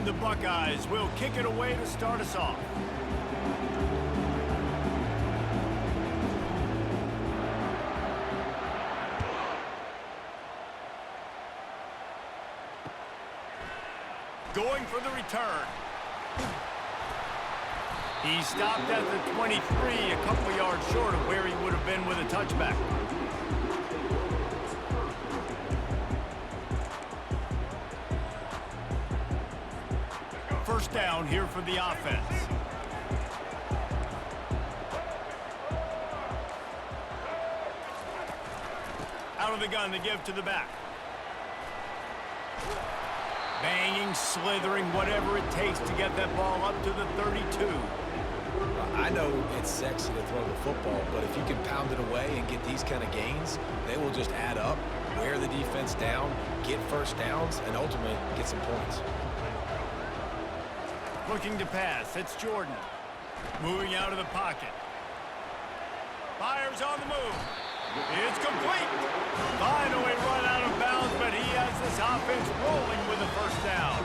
And the Buckeyes will kick it away to start us off. Going for the return. He stopped at the 23, a couple yards short of where he would have been with a touchback. First down here for the offense. Out of the gun to give to the back. Banging, slithering, whatever it takes to get that ball up to the 32. I know it's sexy to throw the football, but if you can pound it away and get these kind of gains, they will just add up, wear the defense down, get first downs, and ultimately get some points. Looking to pass, it's Jordan. Moving out of the pocket. Fires on the move. It's complete. Finally run out of bounds, but he has this offense rolling with a first down.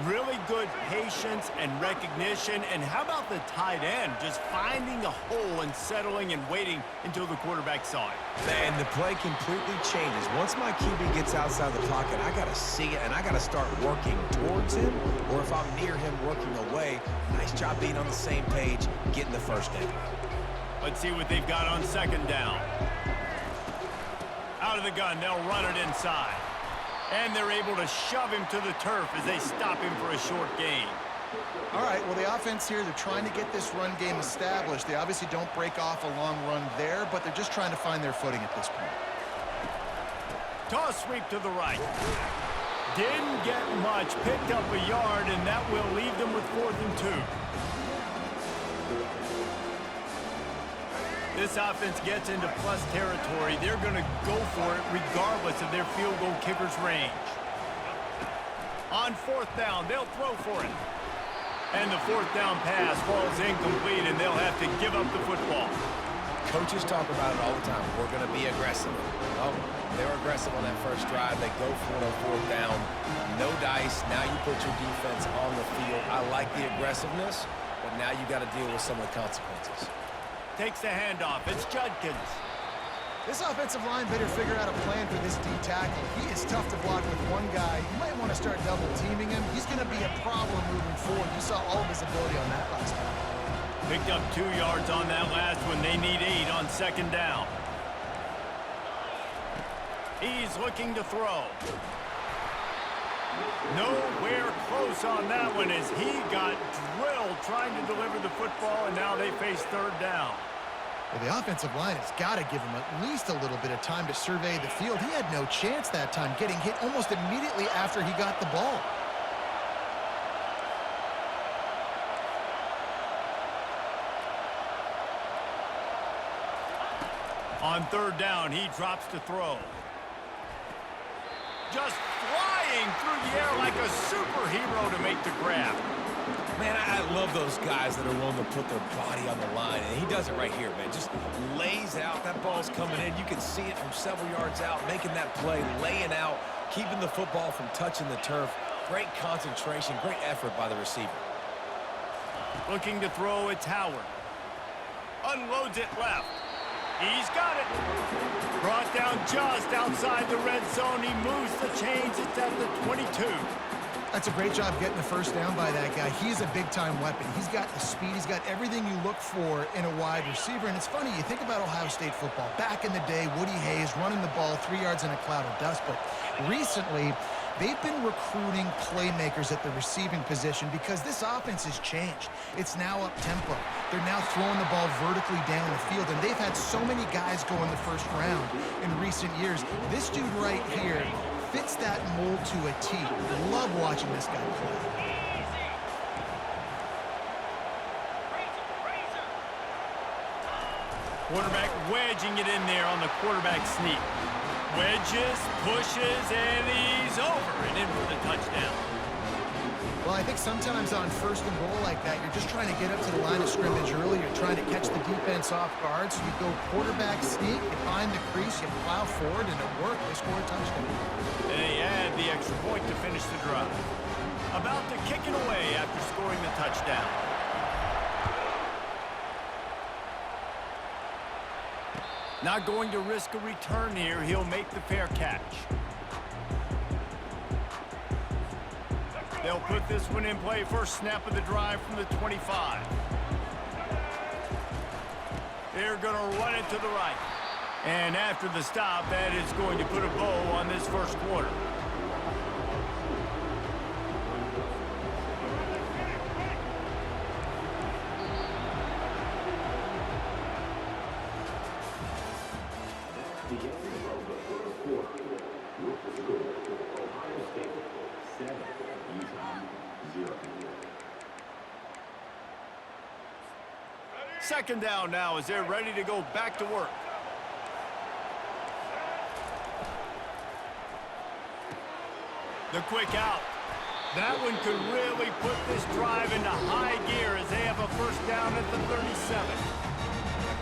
Really good patience and recognition. And how about the tight end just finding a hole and settling and waiting until the quarterback saw it? Man, the play completely changes. Once my QB gets outside the pocket, I got to see it, and I got to start working towards him, or if I'm near him working away, nice job being on the same page, getting the first down. Let's see what they've got on second down. Out of the gun, they'll run it inside. And they're able to shove him to the turf as they stop him for a short gain. All right, well, the offense here, they're trying to get this run game established. They obviously don't break off a long run there, but they're just trying to find their footing at this point. Toss sweep to the right. Didn't get much, picked up a yard, and that will leave them with 4th and 2. This offense gets into plus territory. They're going to go for it regardless of their field goal kicker's range. On 4th down, they'll throw for it. And the 4th down pass falls incomplete, and they'll have to give up the football. Coaches talk about it all the time. We're going to be aggressive. Well, they were aggressive on that first drive. They go for it on 4th down. No dice. Now you put your defense on the field. I like the aggressiveness, but now you got to deal with some of the consequences. Takes the handoff. It's Judkins. This offensive line better figure out a plan for this D tackle. He is tough to block with one guy. You might want to start double teaming him. He's going to be a problem moving forward. You saw all of his ability on that last time. Picked up 2 yards on that last one. They need 8 on second down. He's looking to throw. Nowhere close on that one as he got drilled trying to deliver the football, and now they face 3rd down. Well, the offensive line has got to give him at least a little bit of time to survey the field. He had no chance that time, getting hit almost immediately after he got the ball. On 3rd down, he drops to throw. Just flying through the air like a superhero to make the grab. Man, I love those guys that are willing to put their body on the line, and he does it right here, man. Just lays out. That ball's coming in. You can see it from several yards out, making that play, laying out, keeping the football from touching the turf. Great concentration, great effort by the receiver. Looking to throw, it's Howard. Unloads it left. He's got it. Brought down just outside the red zone. He moves the chains. It's at the 22. That's a great job getting the first down by that guy. He's a big-time weapon. He's got the speed. He's got everything you look for in a wide receiver. And it's funny, you think about Ohio State football. Back in the day, Woody Hayes running the ball 3 yards in a cloud of dust. But recently, they've been recruiting playmakers at the receiving position because this offense has changed. It's now up-tempo. They're now throwing the ball vertically down the field, and they've had so many guys go in the first round in recent years. This dude right here fits that mold to a T. Love watching this guy play. Quarterback wedging it in there on the quarterback sneak. Wedges, pushes, and he's over and in for the touchdown. Well, I think sometimes on 1st and goal like that, you're just trying to get up to the line of scrimmage early. You're trying to catch the defense off guard. So you go quarterback sneak, you find the crease, you plow forward, and it worked. They score a touchdown. And they add the extra point to finish the drive. About to kick it away after scoring the touchdown. Not going to risk a return here. He'll make the fair catch. They'll put this one in play. First snap of the drive from the 25. They're going to run it to the right. And after the stop, that is going to put a bow on this first quarter. Second down now as they're ready to go back to work. The quick out. That one could really put this drive into high gear as they have a first down at the 37.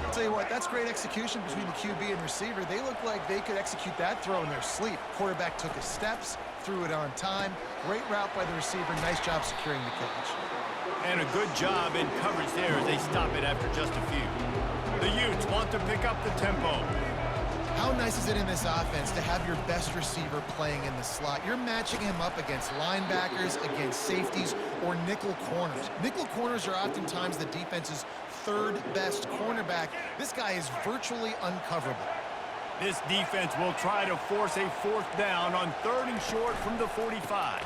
I'll tell you what, that's great execution between the QB and receiver. They look like they could execute that throw in their sleep. Quarterback took his steps, threw it on time. Great route by the receiver. Nice job securing the catch. And a good job in coverage there as they stop it after just a few. The Utes want to pick up the tempo. How nice is it in this offense to have your best receiver playing in the slot? You're matching him up against linebackers, against safeties, or nickel corners. Nickel corners are oftentimes the defense's third best cornerback. This guy is virtually uncoverable. This defense will try to force a fourth down on 3rd and short from the 45.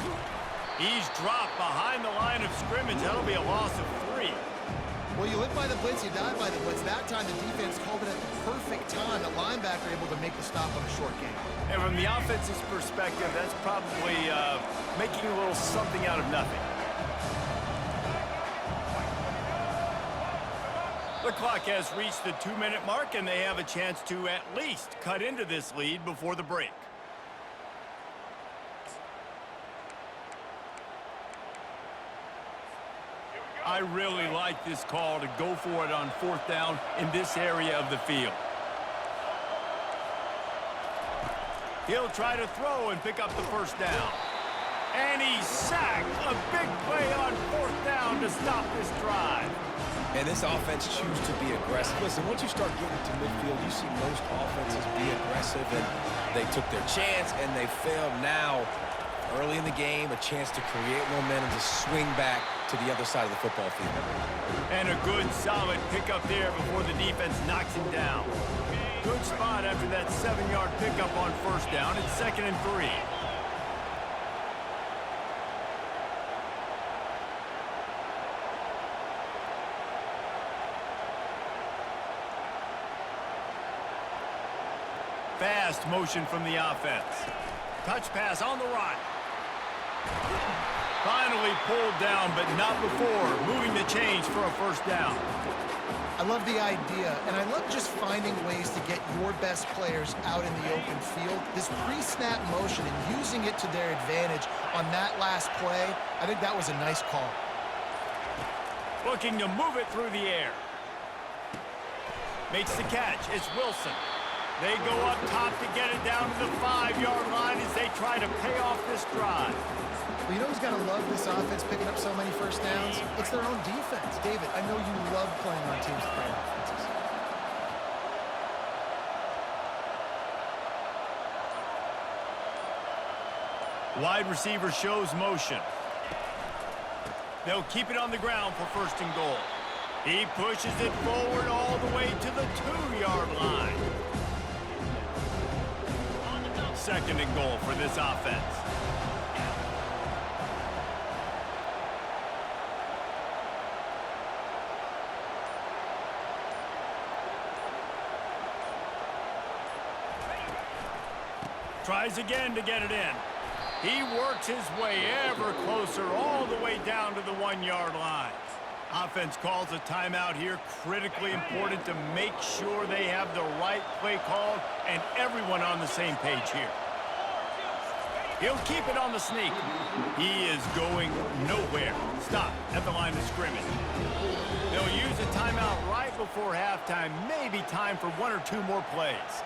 He's dropped behind the line of scrimmage. That'll be a loss of 3. Well, you live by the blitz, you die by the blitz. That time the defense called it at the perfect time. The linebacker able to make the stop on a short gain. And from the offense's perspective, that's probably making a little something out of nothing. The clock has reached the 2-minute mark, and they have a chance to at least cut into this lead before the break. I really like this call to go for it on 4th down in this area of the field. He'll try to throw and pick up the first down. And he's sacked. A big play on 4th down to stop this drive. And this offense chooses to be aggressive. Listen, once you start getting to midfield, you see most offenses be aggressive, and they took their chance, and they failed. Now, early in the game, a chance to create momentum to swing back to the other side of the football field. And a good, solid pickup there before the defense knocks him down. Good spot after that 7-yard pickup on 1st down. It's 2nd and 3. Fast motion from the offense. Touch pass on the right. Finally pulled down, but not before moving the chains for a first down. I love the idea, and I love just finding ways to get your best players out in the open field. This pre-snap motion and using it to their advantage on that last play, I think that was a nice call. Looking to move it through the air. Makes the catch. It's Wilson. They go up top to get it down to the 5-yard line as they try to pay off this drive. Well, you know who's got to love this offense picking up so many first downs? It's their own defense. David, I know you love playing on teams with great offenses. Wide receiver shows motion. They'll keep it on the ground for 1st and goal. He pushes it forward all the way to the 2-yard line. 2nd and goal for this offense. Tries again to get it in. He works his way ever closer all the way down to the 1-yard line. Offense calls a timeout here. Critically important to make sure they have the right play called and everyone on the same page here. He'll keep it on the sneak. He is going nowhere. Stop at the line of scrimmage. They'll use a timeout right before halftime. Maybe time for 1 or 2 more plays.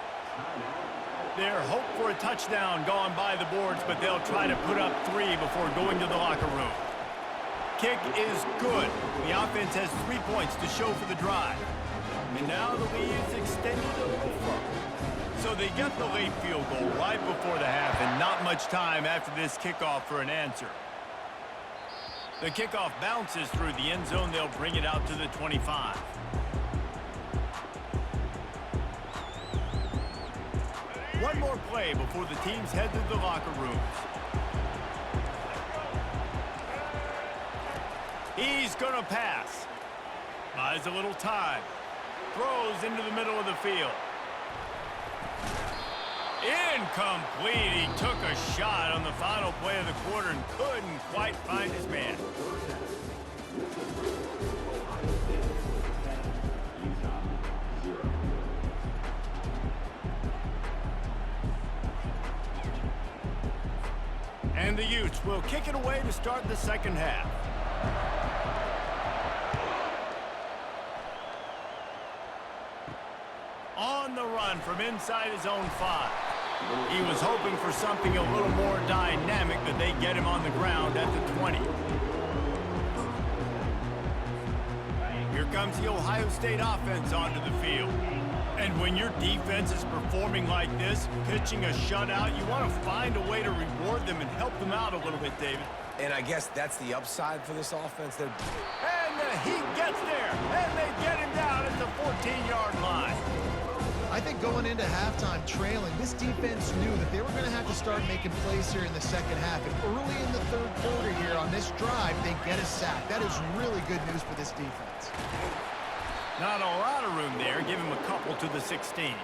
Their hope for a touchdown gone by the boards, but they'll try to put up 3 before going to the locker room. Kick is good. The offense has 3 points to show for the drive. And now the lead is extended a little further. So they get the late field goal right before the half, and not much time after this kickoff for an answer. The kickoff bounces through the end zone. They'll bring it out to the 25. One more play before the teams head to the locker rooms. He's going to pass. Buys a little time. Throws into the middle of the field. Incomplete. He took a shot on the final play of the quarter and couldn't quite find his man. And the Utes will kick it away to start the second half. On the run from inside his own 5. He was hoping for something a little more dynamic, but they get him on the ground at the 20. Here comes the Ohio State offense onto the field. And when your defense is performing like this, pitching a shutout, you want to find a way to reward them and help them out a little bit, David. And I guess that's the upside for this offense. And he gets there, and they get him down at the 14-yard line. I think going into halftime trailing, this defense knew that they were going to have to start making plays here in the second half. And early in the third quarter here on this drive, they get a sack. That is really good news for this defense. Not a lot of room there. Give him a couple to the 16.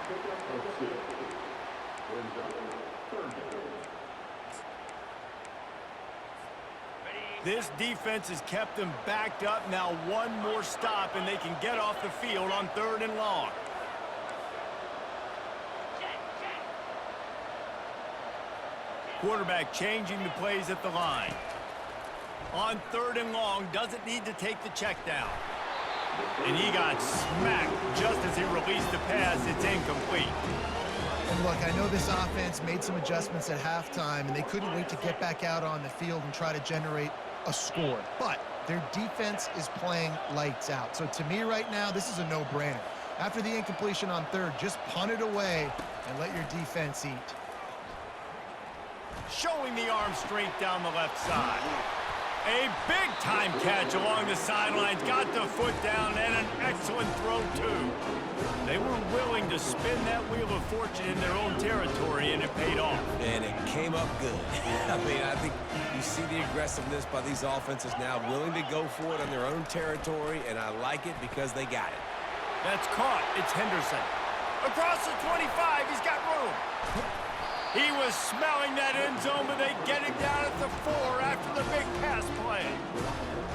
This defense has kept them backed up. Now one more stop, and they can get off the field on 3rd and long. Quarterback changing the plays at the line. On 3rd and long, doesn't need to take the check down. And he got smacked just as he released the pass. It's incomplete. And look, I know this offense made some adjustments at halftime, and they couldn't wait to get back out on the field and try to generate a score. But their defense is playing lights out. So to me right now, this is a no-brainer. After the incompletion on 3rd, just punt it away and let your defense eat. Showing the arm strength down the left side. A big-time catch along the sidelines. Got the foot down, and an excellent throw, too. They were willing to spin that wheel of fortune in their own territory, and it paid off. And it came up good. I mean, I think you see the aggressiveness by these offenses now, willing to go for it on their own territory, and I like it because they got it. That's caught. It's Henderson. Across the 25, he's got room. He was smelling that end zone, but they get him down at the 4 after the big pass play.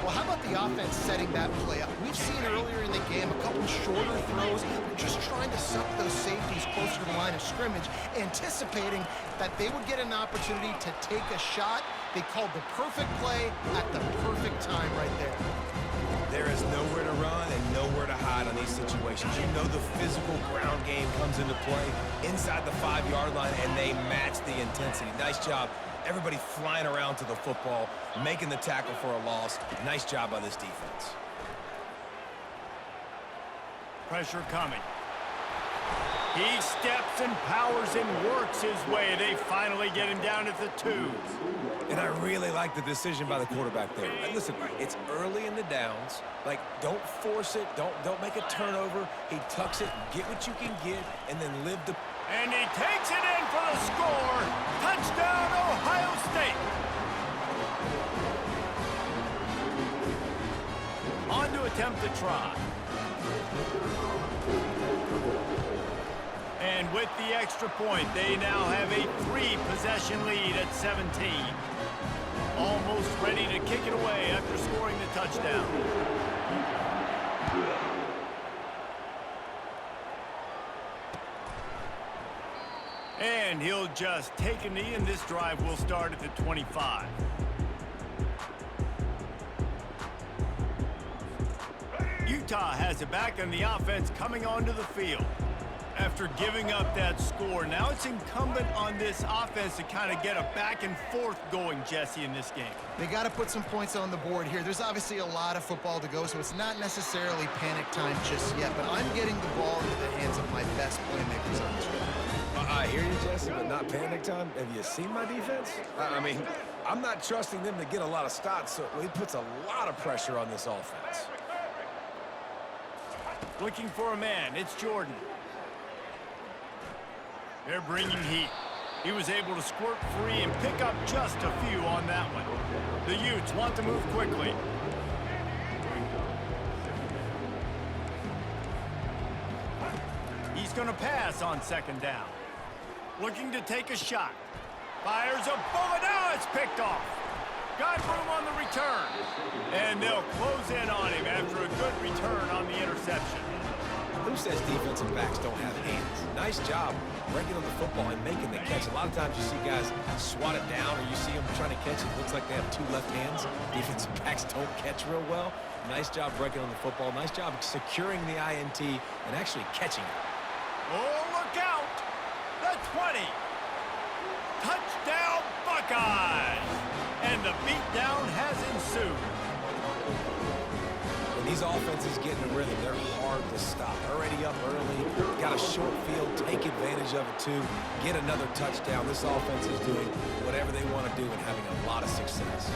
Well, how about the offense setting that play up? We've seen earlier in the game a couple shorter throws. They're just trying to suck those safeties closer to the line of scrimmage, anticipating that they would get an opportunity to take a shot. They called the perfect play at the perfect time right there. There is nowhere to run and nowhere to hide on these situations. You know the physical ground game comes into play inside the 5-yard line, and they match the intensity. Nice job. Everybody flying around to the football, making the tackle for a loss. Nice job by this defense. Pressure coming. He steps and powers and works his way. They finally get him down at the 2. And I really like the decision by the quarterback there. And listen, it's early in the downs. Like, don't force it. Don't make a turnover. He tucks it, get what you can get, and then live the... And he takes it in for the score. Touchdown, Ohio State. On to attempt the try. And with the extra point, they now have a 3-possession lead at 17. Almost ready to kick it away after scoring the touchdown. And he'll just take a knee, and this drive will start at the 25. Utah has it back, and the offense coming onto the field. After giving up that score, now it's incumbent on this offense to kind of get a back and forth going, Jesse, in this game. They got to put some points on the board here. There's obviously a lot of football to go, so it's not necessarily panic time just yet, but I'm getting the ball into the hands of my best playmakers on this drive. I hear you, Jesse, but not panic time. Have you seen my defense? I mean, I'm not trusting them to get a lot of stops, so he puts a lot of pressure on this offense. Looking for a man. It's Jordan. They're bringing heat. He was able to squirt free and pick up just a few on that one. The Utes want to move quickly. He's going to pass on second down. Looking to take a shot. Fires a bullet. Now it's picked off. Got room on the return. And they'll close in on him after a good return on the interception. Who says defensive backs don't have hands? Nice job breaking on the football and making the catch. A lot of times you see guys swat it down or you see them trying to catch it. It looks like they have two left hands. Defensive backs don't catch real well. Nice job breaking on the football. Nice job securing the INT and actually catching it. Oh, look out! The 20. Touchdown, Buckeyes! And the beatdown has ensued. When these offenses get in a rhythm, they're hard to stop. Already up early, got a short field, take advantage of it too, get another touchdown. This offense is doing whatever they want to do and having a lot of success.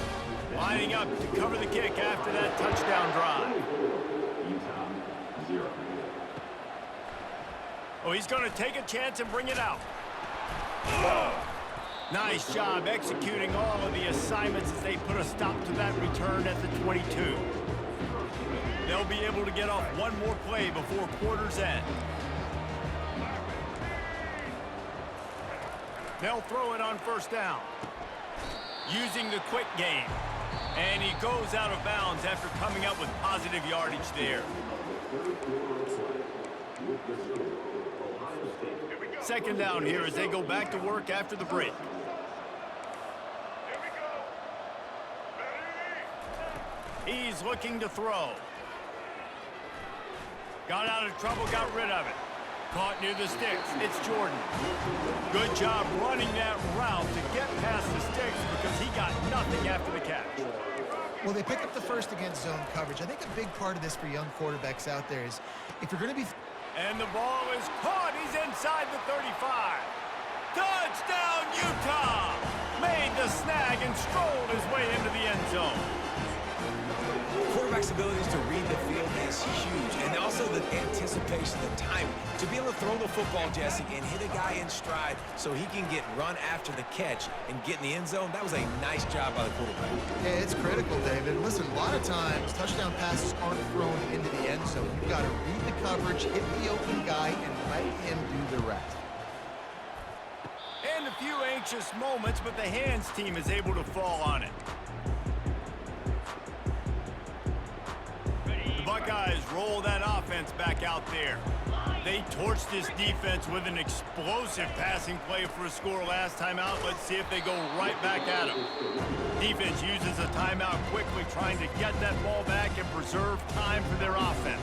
Lining up to cover the kick after that touchdown drive. Oh, he's going to take a chance and bring it out. Nice job executing all of the assignments as they put a stop to that return at the 22. They'll be able to get off one more play before quarter's end. They'll throw it on first down. Using the quick game. And he goes out of bounds after coming up with positive yardage there. Second down here as they go back to work after the break. He's looking to throw. Got out of trouble, got rid of it. Caught near the sticks. It's Jordan. Good job running that route to get past the sticks because he got nothing after the catch. Well, they pick up the first against zone coverage. I think a big part of this for young quarterbacks out there is if you're going to be... And the ball is caught. He's inside the 35. Touchdown, Utah! Made the snag and strolled his way into the end zone. Quarterback's abilities to read the field is huge, and also the anticipation, the timing. To be able to throw the football, Jesse, and hit a guy in stride so he can get run after the catch and get in the end zone, that was a nice job by the quarterback. Yeah, it's critical, David. Listen, a lot of times, touchdown passes aren't thrown into the end zone. You've got to read the coverage, hit the open guy, and let him do the rest. And a few anxious moments, but the hands team is able to fall on it. The Buckeyes roll that offense back out there. They torched this defense with an explosive passing play for a score last time out. Let's see if they go right back at them. Defense uses a timeout quickly, trying to get that ball back and preserve time for their offense.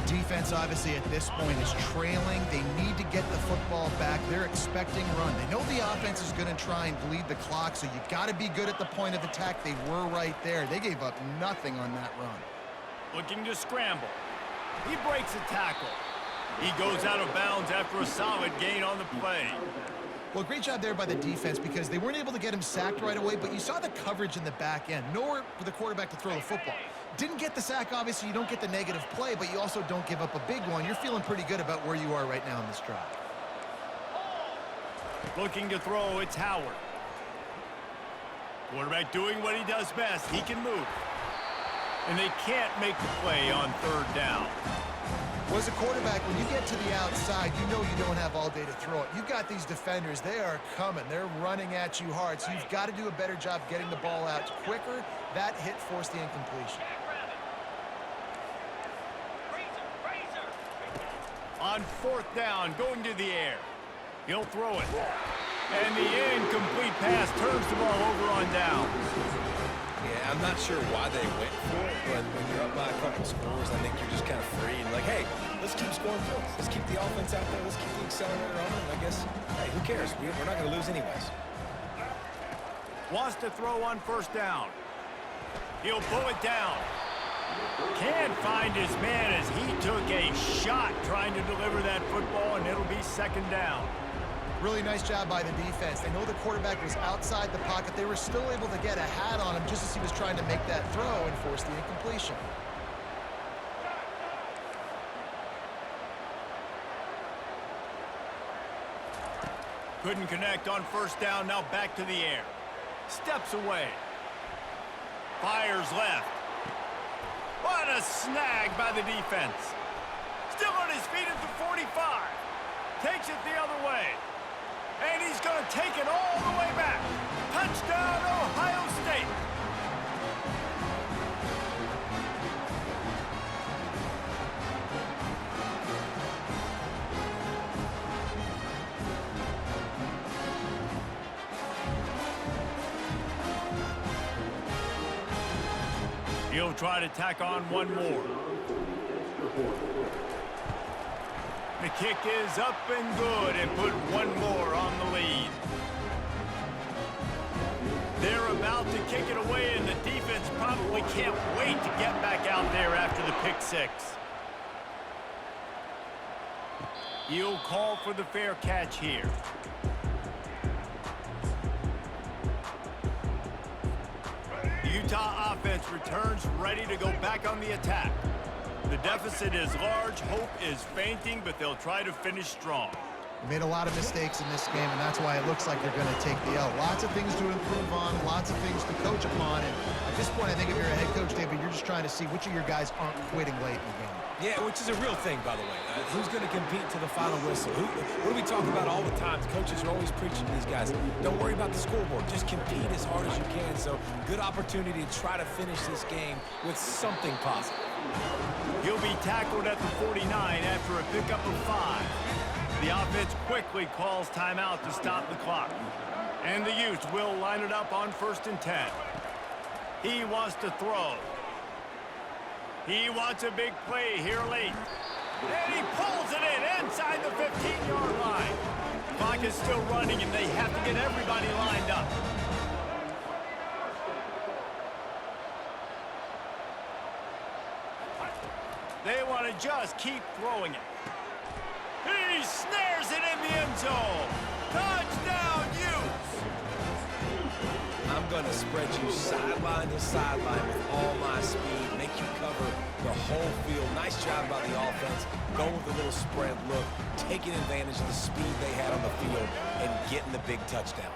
The defense, obviously, at this point is trailing. They need to get the football back. They're expecting run. They know the offense is going to try and bleed the clock, so you got to be good at the point of attack. They were right there. They gave up nothing on that run. Looking to scramble. He breaks a tackle. He goes out of bounds after a solid gain on the play. Well, great job there by the defense because they weren't able to get him sacked right away, but you saw the coverage in the back end. Nowhere for the quarterback to throw the football. Didn't get the sack, obviously. You don't get the negative play, but you also don't give up a big one. You're feeling pretty good about where you are right now in this drive. Looking to throw, it's Howard. Quarterback doing what he does best. He can move. And they can't make the play on third down. Well, as a quarterback, when you get to the outside, you know you don't have all day to throw it. You've got these defenders. They are coming. They're running at you hard. So you've got to do a better job getting the ball out quicker. That hit forced the incompletion. On fourth down, going to the air. He'll throw it. And the incomplete pass turns the ball over on downs. Yeah, I'm not sure why they went for it, but when you're up by a couple scores, I think you're just kind of free and like, hey, let's keep scoring points. Let's keep the offense out there. Let's keep the accelerator on. And I guess, hey, who cares? We're not going to lose anyways. Wants to throw on first down. He'll pull it down. Can't find his man as he took a shot trying to deliver that football, and it'll be second down. Really nice job by the defense. They know the quarterback was outside the pocket. They were still able to get a hat on him just as he was trying to make that throw and force the incompletion. Couldn't connect on first down, now back to the air. Steps away. Fires left. What a snag by the defense. Still on his feet at the 45. Takes it the other way. And he's going to take it all the way back. Touchdown, Ohio State. He'll try to tack on one more. The kick is up and good and put one more on the lead. They're about to kick it away, and the defense probably can't wait to get back out there after the pick six. He'll call for the fair catch here. The Utah offense returns ready to go back on the attack. The deficit is large, hope is fainting, but they'll try to finish strong. They made a lot of mistakes in this game, and that's why it looks like they're going to take the L. Lots of things to improve on, lots of things to coach upon, and at this point, I think if you're a head coach, David, you're just trying to see which of your guys aren't quitting late in the game. Yeah, which is a real thing, by the way. Who's going to compete to the final whistle? What do we talk about all the time? Coaches are always preaching to these guys. Don't worry about the scoreboard. Just compete as hard as you can. So, good opportunity to try to finish this game with something positive. He'll be tackled at the 49 after a pickup of 5. The offense quickly calls timeout to stop the clock. And the Utes will line it up on 1st and 10. He wants to throw. He wants a big play here late. And he pulls it in inside the 15-yard line. The clock is still running, and they have to get everybody lined up. They want to just keep throwing it. He snares it in the end zone. Touchdown, Utes! I'm going to spread you sideline to sideline with all my speed, make you cover the whole field. Nice job by the offense, going with a little spread look, taking advantage of the speed they had on the field, and getting the big touchdown.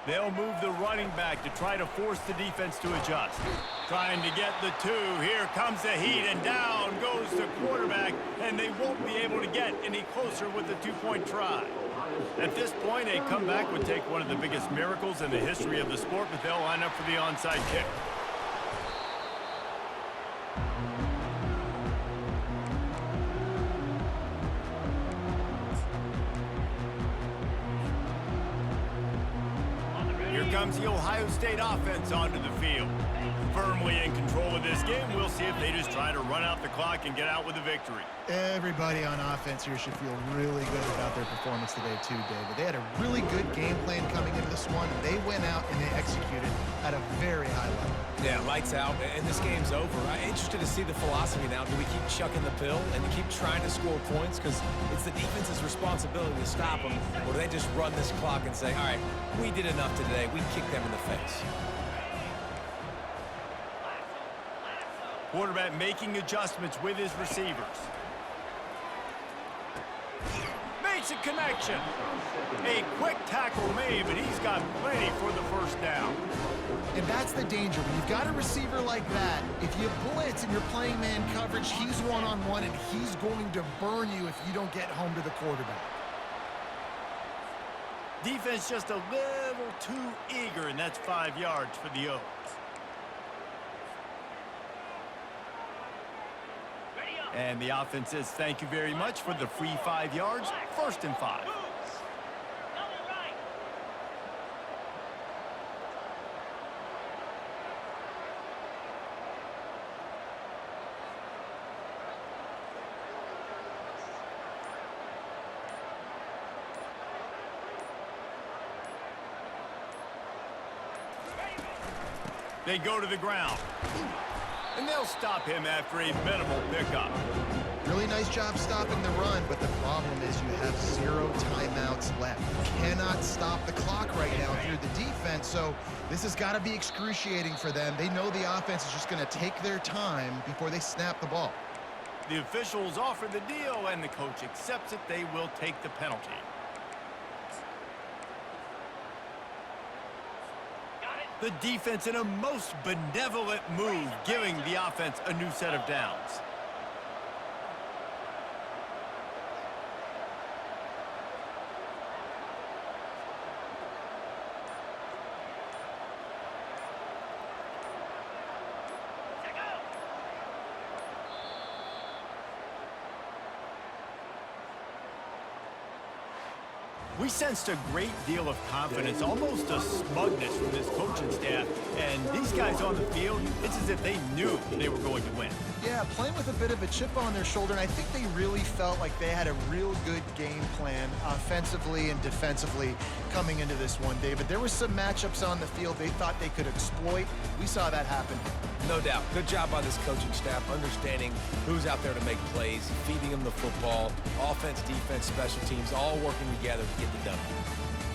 They'll move the running back to try to force the defense to adjust. Trying to get the 2. Here comes the heat, and down goes the quarterback, and they won't be able to get any closer with the 2-point try. At this point, a comeback would take one of the biggest miracles in the history of the sport, but they'll line up for the onside kick. Here comes the Ohio State offense onto the field. Firmly in control of this game, we'll see if they just try to run out the clock and get out with a victory. Everybody on offense here should feel really good about their performance today too, David. They had a really good game plan coming into this one. They went out and they executed at a very high level. Yeah, lights out, and this game's over. I'm interested to see the philosophy now. Do we keep chucking the pill and keep trying to score points? Because it's the defense's responsibility to stop them. Or do they just run this clock and say, all right, we did enough today. We kicked them in the face. Quarterback making adjustments with his receivers. Makes a connection. A quick tackle made, but he's got plenty for the first down. And that's the danger. When you've got a receiver like that, if you blitz and you're playing man coverage, he's one-on-one, and he's going to burn you if you don't get home to the quarterback. Defense just a little too eager, and that's 5 yards for the Oaks. And the offense says thank you very much for the free 5 yards. 1st and 5. They go to the ground. And they'll stop him after a minimal pickup. Really nice job stopping the run, but the problem is you have 0 timeouts left. You cannot stop the clock right now through the defense, so this has got to be excruciating for them. They know the offense is just going to take their time before they snap the ball. The officials offer the deal, and the coach accepts it. They will take the penalty. The defense in a most benevolent move, giving the offense a new set of downs. We sensed a great deal of confidence, almost a smugness from this coaching staff. And these guys on the field, it's as if they knew they were going to win. Yeah, playing with a bit of a chip on their shoulder, and I think they really felt like they had a real good game plan offensively and defensively coming into this one, David. There were some matchups on the field they thought they could exploit. We saw that happen. No doubt. Good job by this coaching staff, understanding who's out there to make plays, feeding them the football, offense, defense, special teams, all working together to get the W.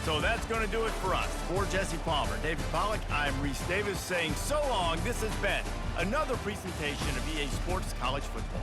So that's going to do it for us. For Jesse Palmer, David Pollack, I'm Reese Davis saying so long. This has been another presentation of EA Sports College Football.